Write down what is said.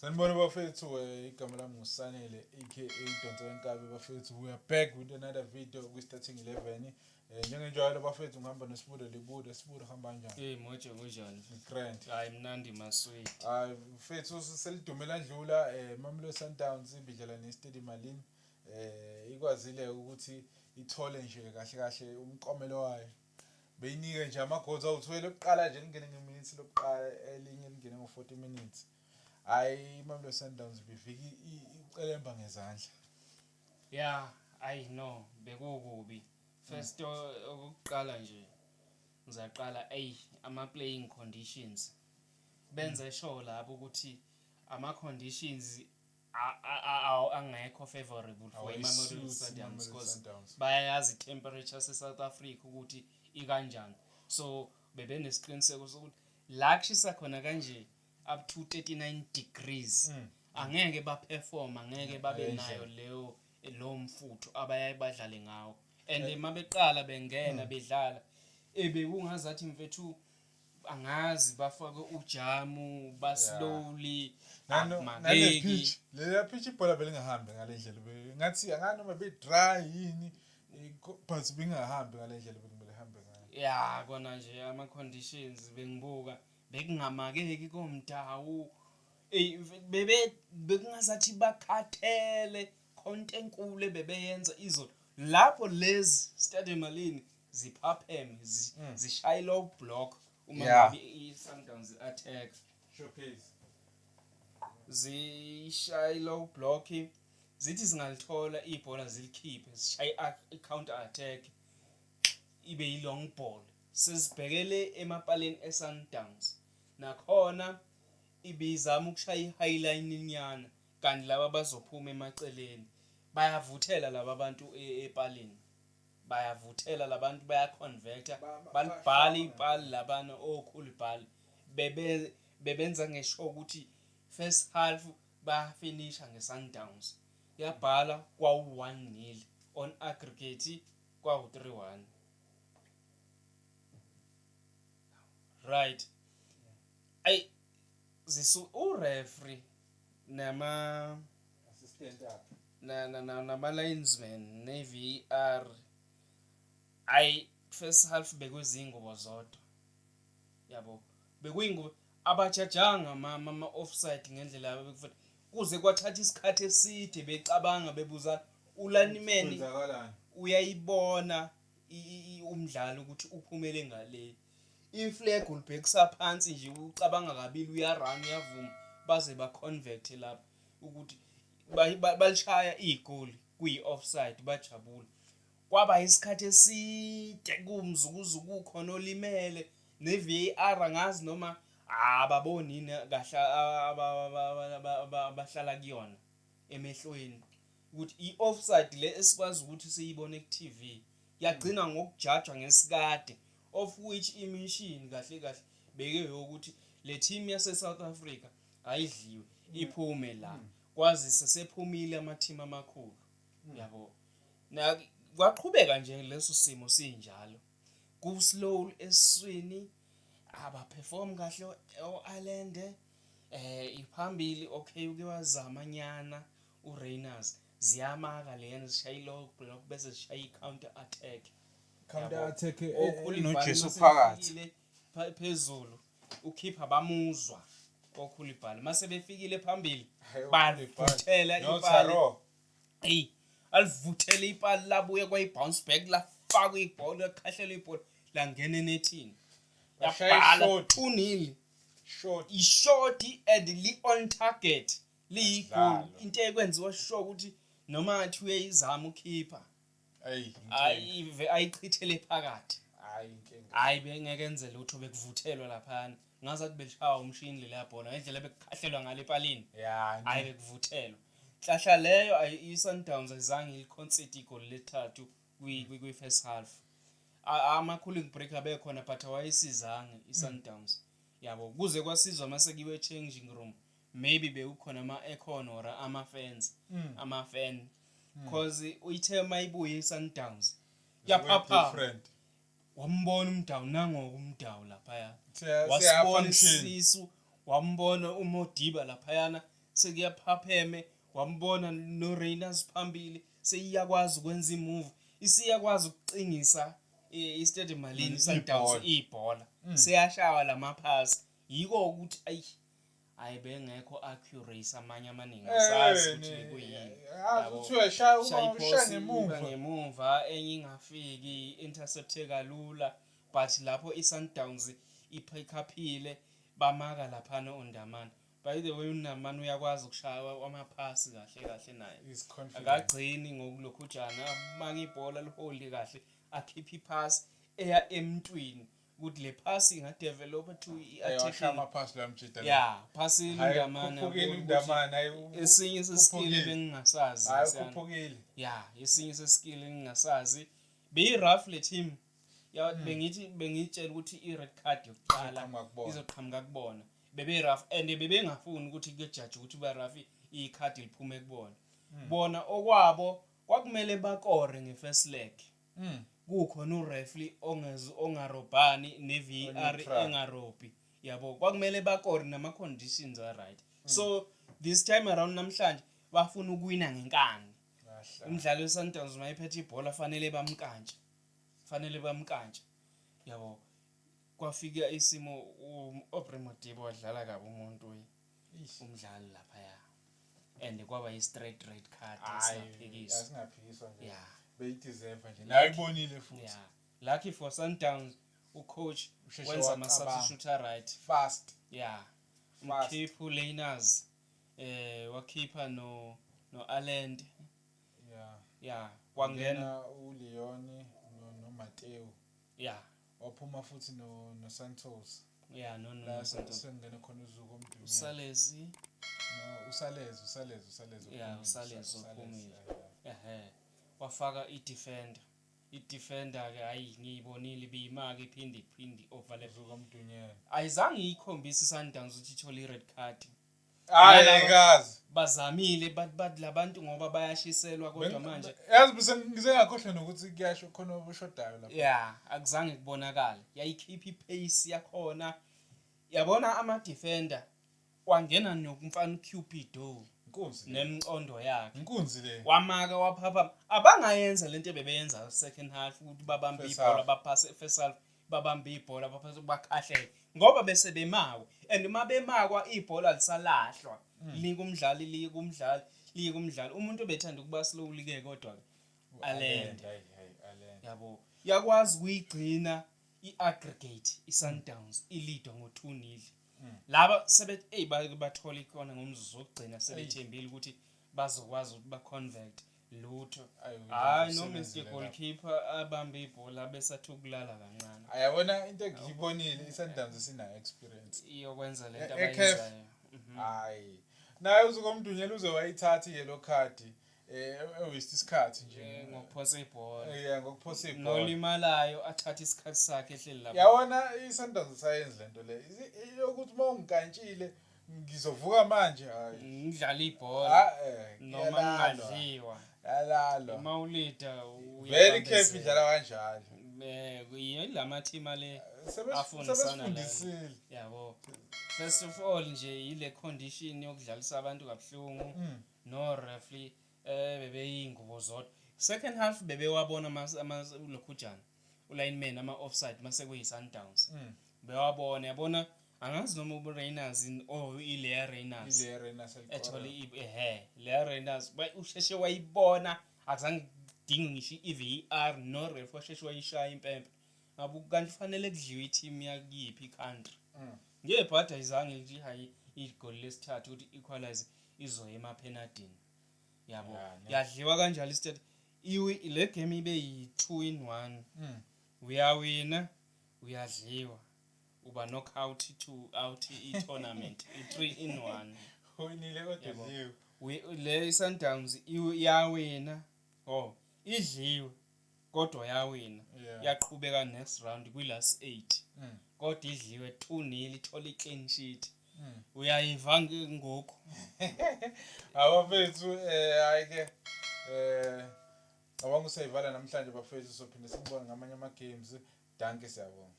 Sanibona bafethu igama lami nguSanele aka Donto Wenkabi bafethu we are back with another video ku starting 11 njengenjalo bafethu ngihamba nesibude libude sibude hamba kanjani moje kunjani grand hayi mnandi masweti mfethu selidumela ndlula Mamelodi Sundowns ibidlala neStade Malini ikwazile ukuthi ithole nje kahle kahle umqomelo wayo beyinike nje ama-goals awu-12 lokuqala nje lingene ngeminutes lokuqala elinye lingene ngo-40 minutes hayi Mamelodi Sundowns befika icelemba ngezandla I know bekukubi first okuqala nje ngizaqala ama playing conditions benze sure lapho ukuthi ama conditions angekho favorable for iMamelodi Sundowns because bayayazi temperature se-South Africa ukuthi ikanjani so bebenesiqiniseko sokuthi la kushisa khona kanje up to 39 degrees angeke baperform angeke babe nayo lo mfutho abayaye badlale ngawo and mabeqala bengena bedlala bekungazathi mfethu angazi bafake ujamu baslowly nale pitch ibhola belingahambi ngalendlela ngathi anganoma be dry yini but bingahambi ngalendlela bekumele hambe ngayo kona nje ama conditions bengibuka bekungamakeki komdawu bekungazathi bakhathele konke enkulu bebeyenza izolo lapho lezi Stade Malini ziphapheme zishaya low block uma ngabe iSundowns attack showcase zishaya low block zithi singalithola ibhola zilikhiphe zishaya i-counter attack ibe yi-long ball sesibhekele emapaleni eSundowns nakhona ibizama ukushaya i-highline inyana kanti laba bazophuma emaceleni bayavuthela laba bantu epaleni bayavuthela labantu bayaconverta balibhala ipali labana okhulu ibhali bebenza ngesho ukuthi first half bafinisha ngeSundowns yabhala kwa1-0 on aggregate kwa3-1 right referee nama assistant up nama linesman ne-VAR first half bekuzingubo zodwa yabo bekuyingubo abajajanga ama offside ngendlela abekufanele kuze kwathatha isikhathi eside becabanga bebuza ulanimeni uyayibona umdlalo ukuthi uphumele ngale iflag ulibhekisa phansi nje ucabanga kabili uyarun uyavuma baze baconvert lapho ukuthi balishaya igoli kuyi-offside bajabula kwaba isikhathi eside kumzukuzuku khona olimele ne-VAR angazi noma ababonini kahle abahlala kuyona emehlweni ukuthi i-offside le esikwazi ukuthi siyibone ku-TV yagcina ngokujajwa ngesikade of which imishini kahle kahle beke ukuthi le team yase South Africa ayidliwe iphume la kwazi sesephumile ama team amakhulu yabo na kwaqhubeka nje leso simo sinjalo ku slow eswini abaperform kahle oIreland iphambili okay uke wazamanyana uRainers ziyamaka lena zishaya low block bese zishaya i-counter attack noJesu phakathi phezulu ukhipha bamuzwa okhulibhala mase befikile phambili bavuthela ipali alivuthela ipali labuye kwayibounce back lafaka ibhola lakhahlela ibhola langena nethini yabhala 2-0 short and li on target liyigoal into ekwenziwa sure ukuthi noma ngathi uyayizama ukhipha ayichithele phakathi bengeke enze lutho bekuvuthelwa laphana ngazathi belishawa umshini lela bhola ngendlela bekukhahlelwa ngale palini bekuvuthelwa hlahla leyo iSundowns ayizange iliconcede igoli lethathu kwi first half ama cooling break abekhona but awayisizange iSundowns yabo kuze kwasizwa mase kiwe changing room maybe bekukhona ama aircon or ama fan cause uyithe mayibuye iSundowns yaphapha wambona umdawu nangoku umdawu lapha wasibona isisu wambona uModiba lapha yana sekuyaphapheme wambona no Rangers phambili seyiyakwazi ukwenza imove isiyakwazi ukucingisa iStade Malini Sundowns ibhola seyashawa lamaphasi yiko ukuthi ayibe ngekho accuracy amanye amaningi asazi ukuthi kuyini uthi uyashaya ngemuva enye ingafiki intercepte kalula but lapho iSundowns iphikaphile bamaka lapha noNdamane by the way uNdamane uyakwazi ukushaya amaphasi kahle naye akagcini ngokulokhujana amaka ibhola liholdi kahle akhipha ipass eya emntwini ukuthi le pass inga develop to i-attack amaphasi la mjida yeah pass uNdamane esinye seskill bengingasazi esinye seskill engingasazi be rough le team ya bengitshela ukuthi i-red card yokuqala izoqhamuka kubona bebe rough and bebengafuni ukuthi kujudge ukuthi ba rough i-card liphume kubona bona okwabo kwakumele bakore nge-first leg kukhona ureferee ongarobhani ne-VAR engarobhi yabo kwakumele bakore nama conditions are right so this time around namhlanje bafuna ukuwina ngenkani umdlalo weSundowns mayiphethe ibhola fanele bamkantshe yabo kwafika isimo uAubrey Modiba wadlala kabi umuntu umdlali lapha ya and kwaba yi-straight red card asingaphikiswa nje beyideserve nje nayibonile futhi lucky for Sundowns ucoach wenza ama-substitute right fast umkhipha uLeyners wakhipha no Alend kwangena uLeon noMatteo waphuma futhi no Santos no Santos sengena khona uZuko Mdunyane uSalezi uphumile wafaka i-defender ke hayi ngiyibonile biyimaka iphindi overlap uZuko Mdunyane ayizange ikhombisa iSundowns ukuthi ithole i-red card ngazi bazamile but labantu ngoba bayashiselwa kodwa manje yazi bese ngizengakhohlwa nokuthi kuyasho khona obushodayo lapha akuzange kubonakala yayikhipha ipace yakhona yabona ama defender wangena nokumfana Cupido inkunzi nemcondo yakhe inkunzi le wamaka waphapha abangayenza lento bebeyenza second half ukuthi babambe ibhola baphase first half babambe ibhola baphase bakhahlele ngoba bese bemawe and mabemakwa ibhola lisalahlwa lika umdlali umuntu obethanda ukuba slowly ke kodwa Alend yabo yakwazi kuyigcina i-aggregate iSundowns ilido ngo-2-0 laba bathola ikona ngomzuzu wokugcina sebethembile ukuthi bazokwazi ukuthi ba-convert lutho hayi no Mr goalkeeper abambe ibhola besathu kulala kancane ayabona into engiyibonile iSundowns sina experience iyokwenza lento abayenzayo hayi naye uZuko Mdunyane uzowayithatha yellow card waste isikhathi nje ngokuphosa ibhola ngokuphosa ibhola nolimalayo athatha isikhathi sakhe ehleli lapha yabona iSundowns sayenza lento le ukuthi mawungikantshile ngizovuka manje hayi ngidlala ibhola noma ngadliwa yalalo mawulida very careful idlala kanjalo yilama team ale afundisana yabo first of all nje ile condition yokudlalisa abantu kabuhlungu no referee bebeyingubo zodwa second half bebewabona lokhujana ulineman ama offside mase kuyiSundowns bewabona yabona angazi noma uRangers ile Rangers actually le Rangers usheshe wayibona akuzange kudinge ngisho i-VAR no ref washeshe wayishaya impempe ngabe kanti fanele kudliwe i-team yakuyiphi i-country ngebhada izange nje hayi igoal lesithathu ukuthi equalize izoya emapenaltini yabo yadliwa kanjalo iStade le game ibe yi-2-1 uyawina uyadliwa uba knockout out i-tournament i-3-1 winile kodwa dliwe le Sundowns iyawina idliwe kodwa yawina yaqhubeka next round kwi-last 8 kodwa idliwe 2-0 ithola i-clean sheet uyayiva ngokho abafethu hayi ke ngabanga usayivala namhlanje bafethu sophinde sikubone ngamanye ama games danke siyabonga